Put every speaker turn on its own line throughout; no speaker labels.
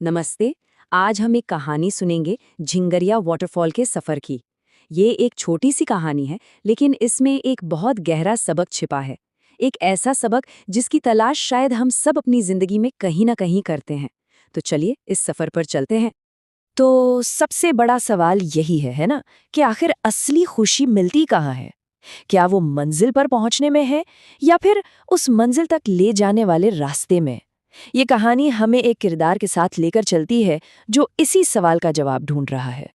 नमस्ते। आज हम एक कहानी सुनेंगे झिंगरिया वाटरफॉल के सफर की। ये एक छोटी सी कहानी है, लेकिन इसमें एक बहुत गहरा सबक छिपा है। एक ऐसा सबक जिसकी तलाश शायद हम सब अपनी जिंदगी में कहीं ना कहीं करते हैं। तो चलिए इस सफर पर चलते हैं। तो सबसे बड़ा सवाल यही है ना, कि आखिर असली खुशी मिलती कहाँ है? क्या वो मंजिल पर पहुंचने में है, या फिर उस मंजिल तक ले जाने वाले रास्ते में? ये कहानी हमें एक किरदार के साथ लेकर चलती है जो इसी सवाल का जवाब ढूंढ रहा है।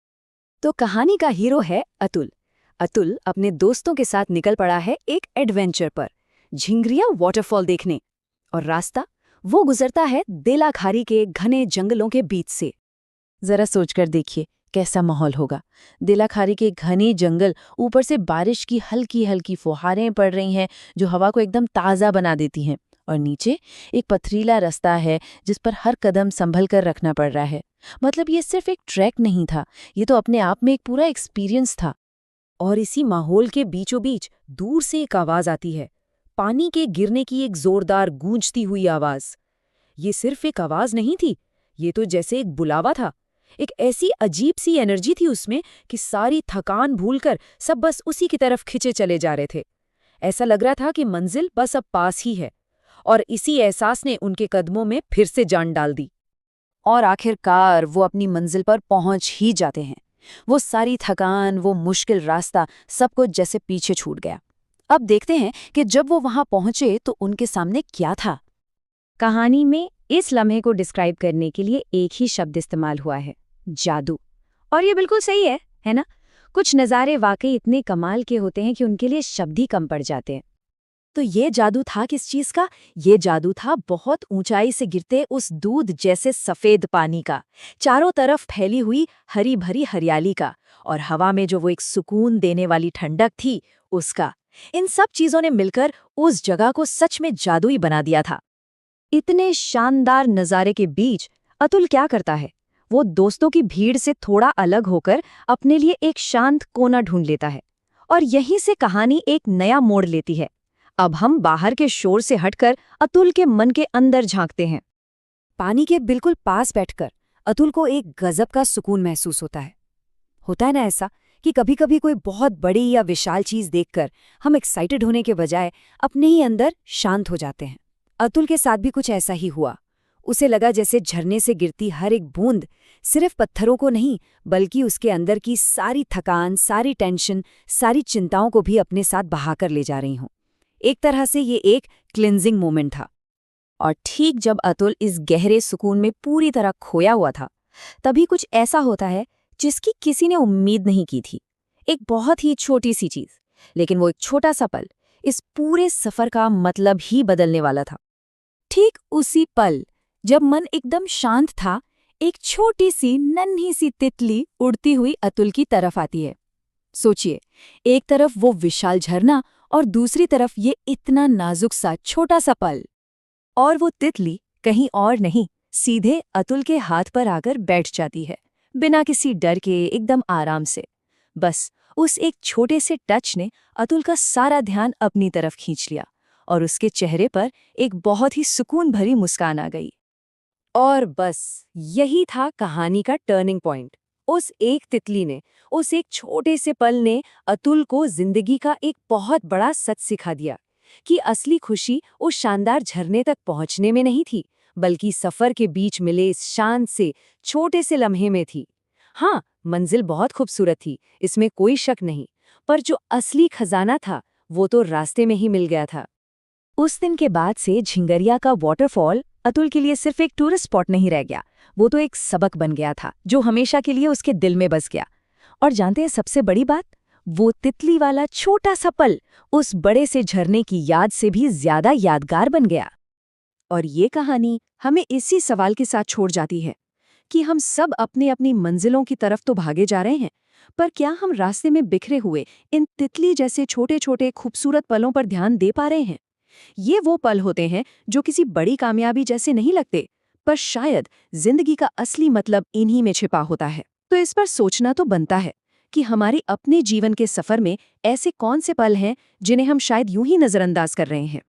तो कहानी का हीरो है अतुल। अतुल अपने दोस्तों के साथ निकल पड़ा है एक एडवेंचर पर, झिंगरिया वाटरफॉल देखने। और रास्ता वो गुजरता है देलाखारी के घने जंगलों के बीच से। जरा सोचकर देखिए कैसा माहौल होगा। देलाखारी के घने जंगल, ऊपर से बारिश की हल्की हल्की फुहारें पड़ रही हैं जो हवा को एकदम ताज़ा बना देती हैं। और नीचे एक पथरीला रास्ता है जिस पर हर कदम संभल कर रखना पड़ रहा है। मतलब ये सिर्फ एक ट्रैक नहीं था, ये तो अपने आप में एक पूरा एक्सपीरियंस था। और इसी माहौल के बीचों बीच दूर से एक आवाज आती है, पानी के गिरने की एक जोरदार गूंजती हुई आवाज। ये सिर्फ एक आवाज नहीं थी, ये तो जैसे एक बुलावा था। एक ऐसी अजीब सी एनर्जी थी उसमें कि सारी थकान भूलकर सब बस उसी की तरफ खिंचे चले जा रहे थे। ऐसा लग रहा था कि मंजिल बस अब पास ही है। और इसी एहसास ने उनके कदमों में फिर से जान डाल दी। और आखिरकार वो अपनी मंजिल पर पहुंच ही जाते हैं। वो सारी थकान, वो मुश्किल रास्ता, सब कुछ जैसे पीछे छूट गया। अब देखते हैं कि जब वो वहां पहुंचे तो उनके सामने क्या था। कहानी में इस लम्हे को डिस्क्राइब करने के लिए एक ही शब्द इस्तेमाल हुआ है, जादू। और ये बिल्कुल सही है ना? कुछ नज़ारे वाकई इतने कमाल के होते हैं कि उनके लिए शब्द ही कम पड़ जाते हैं। तो ये जादू था किस चीज का? ये जादू था बहुत ऊंचाई से गिरते उस दूध जैसे सफेद पानी का, चारों तरफ फैली हुई हरी भरी हरियाली का, और हवा में जो वो एक सुकून देने वाली ठंडक थी उसका। इन सब चीजों ने मिलकर उस जगह को सच में जादुई बना दिया था। इतने शानदार नजारे के बीच अतुल क्या करता है? वो दोस्तों की भीड़ से थोड़ा अलग होकर अपने लिए एक शांत कोना ढूंढ लेता है। और यहीं से कहानी एक नया मोड़ लेती है। अब हम बाहर के शोर से हटकर अतुल के मन के अंदर झांकते हैं। पानी के बिल्कुल पास बैठकर अतुल को एक गजब का सुकून महसूस होता है ना ऐसा, कि कभी कभी कोई बहुत बड़ी या विशाल चीज देखकर हम एक्साइटेड होने के बजाय अपने ही अंदर शांत हो जाते हैं। अतुल के साथ भी कुछ ऐसा ही हुआ। उसे लगा जैसे झरने से गिरती हर एक बूंद सिर्फ पत्थरों को नहीं, बल्कि उसके अंदर की सारी थकान, सारी टेंशन, सारी चिंताओं को भी अपने साथ बहाकर ले जा रही हों। एक तरह से ये एक क्लिंजिंग मोमेंट था। और ठीक जब अतुल इस गहरे सुकून में पूरी तरह खोया हुआ था, तभी कुछ ऐसा होता है जिसकी किसी ने उम्मीद नहीं की थी। एक बहुत ही छोटी सी चीज, लेकिन वो एक छोटा सा पल इस पूरे सफर का मतलब ही बदलने वाला था। ठीक उसी पल, जब मन एकदम शांत था, एक छोटी सी नन्ही सी तितली उड़ती हुई अतुल की तरफ आती है। सोचिए, एक तरफ वो विशाल झरना और दूसरी तरफ ये इतना नाजुक सा छोटा सा पल। और वो तितली कहीं और नहीं, सीधे अतुल के हाथ पर आकर बैठ जाती है, बिना किसी डर के, एकदम आराम से। बस उस एक छोटे से टच ने अतुल का सारा ध्यान अपनी तरफ खींच लिया, और उसके चेहरे पर एक बहुत ही सुकून भरी मुस्कान आ गई। और बस यही था कहानी का टर्निंग पॉइंट। उस एक तितली ने, उस एक छोटे से पल ने अतुल को जिंदगी का एक बहुत बड़ा सच सिखा दिया कि असली खुशी उस शानदार झरने तक पहुंचने में नहीं थी, बल्कि सफर के बीच मिले इस शांत से छोटे से लम्हे में थी। हाँ, मंजिल बहुत खूबसूरत थी, इसमें कोई शक नहीं, पर जो असली खजाना था वो तो रास्ते में ही मिल गया था। उस दिन के बाद से झिंगरिया का वाटरफॉल अतुल के लिए सिर्फ एक टूरिस्ट स्पॉट नहीं रह गया, वो तो एक सबक बन गया था जो हमेशा के लिए उसके दिल में बस गया। और जानते हैं सबसे बड़ी बात? वो तितली वाला छोटा सा पल उस बड़े से झरने की याद से भी ज्यादा यादगार बन गया। और ये कहानी हमें इसी सवाल के साथ छोड़ जाती है कि हम सब अपनी अपनी मंजिलों की तरफ तो भागे जा रहे हैं, पर क्या हम रास्ते में बिखरे हुए इन तितली जैसे छोटे छोटे खूबसूरत पलों पर ध्यान दे पा रहे हैं? ये वो पल होते हैं जो किसी बड़ी कामयाबी जैसे नहीं लगते, पर शायद जिंदगी का असली मतलब इन्हीं में छिपा होता है। तो इस पर सोचना तो बनता है कि हमारे अपने जीवन के सफर में ऐसे कौन से पल हैं जिन्हें हम शायद यूं ही नजरअंदाज कर रहे हैं।